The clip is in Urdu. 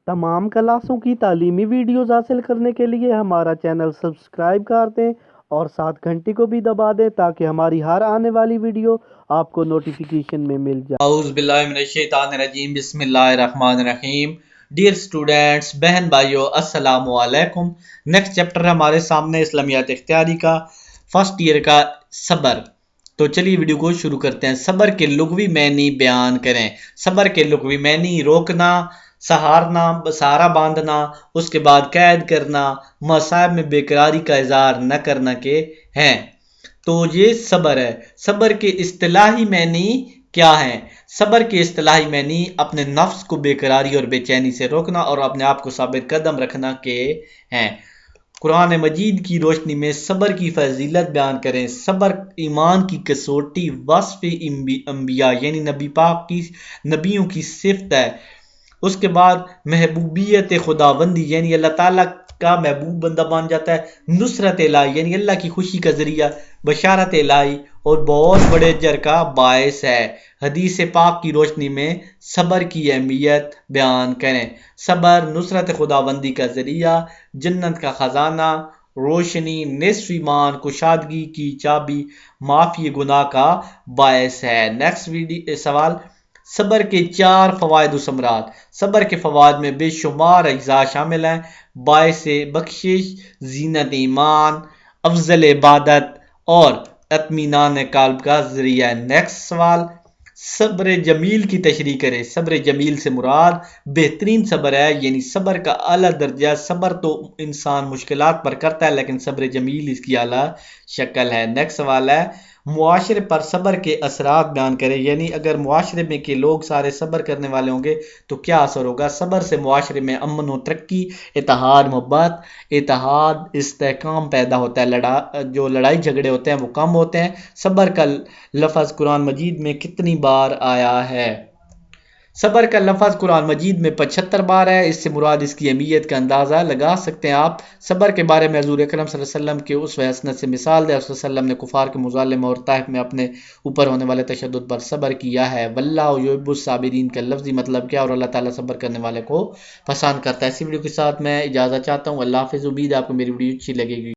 تمام کلاسوں کی تعلیمی ویڈیوز حاصل کرنے کے لیے ہمارا چینل سبسکرائب کر دیں اور ساتھ گھنٹی کو بھی دبا دیں تاکہ ہماری ہر آنے والی ویڈیو آپ کو نوٹیفیکیشن میں مل جائے۔ اعوذ باللہ من الشیطان الرجیم، بسم اللہ الرحمن الرحیم۔ ڈیئر اسٹوڈینٹس، بہن بھائیو، السلام علیکم۔ نیکسٹ چیپٹر ہمارے سامنے اسلامیات اختیاری کا فرسٹ ایئر کا صبر۔ تو چلیے ویڈیو کو شروع کرتے ہیں۔ صبر کے لغوی معنی بیان کریں۔ صبر کے لغوی معنی روکنا، سہارنا، سہارا باندھنا، اس کے بعد قید کرنا، مصائب میں بیقراری کا اظہار نہ کرنا کے ہیں۔ تو یہ صبر ہے۔ صبر کے اصطلاحی معنی کیا ہیں؟ صبر کے اصطلاحی معنی اپنے نفس کو بے قراری اور بے چینی سے روکنا اور اپنے آپ کو ثابت قدم رکھنا کے ہیں۔ قرآن مجید کی روشنی میں صبر کی فضیلت بیان کریں۔ صبر ایمان کی کسوٹی، وصف انبیاء یعنی نبی پاک کی نبیوں کی صفت ہے۔ اس کے بعد محبوبیت خداوندی یعنی اللہ تعالیٰ کا محبوب بندہ بن جاتا ہے۔ نصرت الہی یعنی اللہ کی خوشی کا ذریعہ، بشارت الہی اور بہت بڑے اجر کا باعث ہے۔ حدیث پاک کی روشنی میں صبر کی اہمیت بیان کریں۔ صبر نصرت خداوندی کا ذریعہ، جنت کا خزانہ، روشنی، نصف ایمان، کشادگی کی چابی، معافی گناہ کا باعث ہے۔ نیکسٹ سوال، صبر کے 4 فوائد و ثمرات۔ صبر کے فوائد میں بے شمار اجزاء شامل ہیں۔ باعث بخشش، زینت ایمان، افضل عبادت اور اطمینان قلب کا ذریعہ ہے۔ نیکسٹ سوال، صبر جمیل کی تشریح کریں۔ صبر جمیل سے مراد بہترین صبر ہے، یعنی صبر کا اعلیٰ درجہ۔ صبر تو انسان مشکلات پر کرتا ہے لیکن صبر جمیل اس کی اعلیٰ شکل ہے۔ نیکسٹ سوال ہے، معاشرے پر صبر کے اثرات بیان کریں، یعنی اگر معاشرے میں کے لوگ سارے صبر کرنے والے ہوں گے تو کیا اثر ہوگا؟ صبر سے معاشرے میں امن و ترقی، اتحاد، محبت، استحکام پیدا ہوتا ہے۔ جو لڑائی جھگڑے ہوتے ہیں وہ کم ہوتے ہیں۔ صبر کا لفظ قرآن مجید میں کتنی بار آیا ہے؟ صبر کا لفظ قرآن مجید میں 75 بار ہے۔ اس سے مراد اس کی اہمیت کا اندازہ لگا سکتے ہیں آپ۔ صبر کے بارے میں حضور اکرم صلی اللہ علیہ وسلم کے اسوہ حسنہ سے مثال دے۔ صلی اللہ علیہ وسلم نے کفار کے مظالمہ اور طائف میں اپنے اوپر ہونے والے تشدد پر صبر کیا ہے۔ واللہ یحب الصابرین کا لفظی مطلب کیا اور اللہ تعالیٰ صبر کرنے والے کو پسند کرتا ہے۔ اسی ویڈیو کے ساتھ میں اجازت چاہتا ہوں۔ اللہ حافظ۔ امید ہے آپ کو میری ویڈیو اچھی لگے گی۔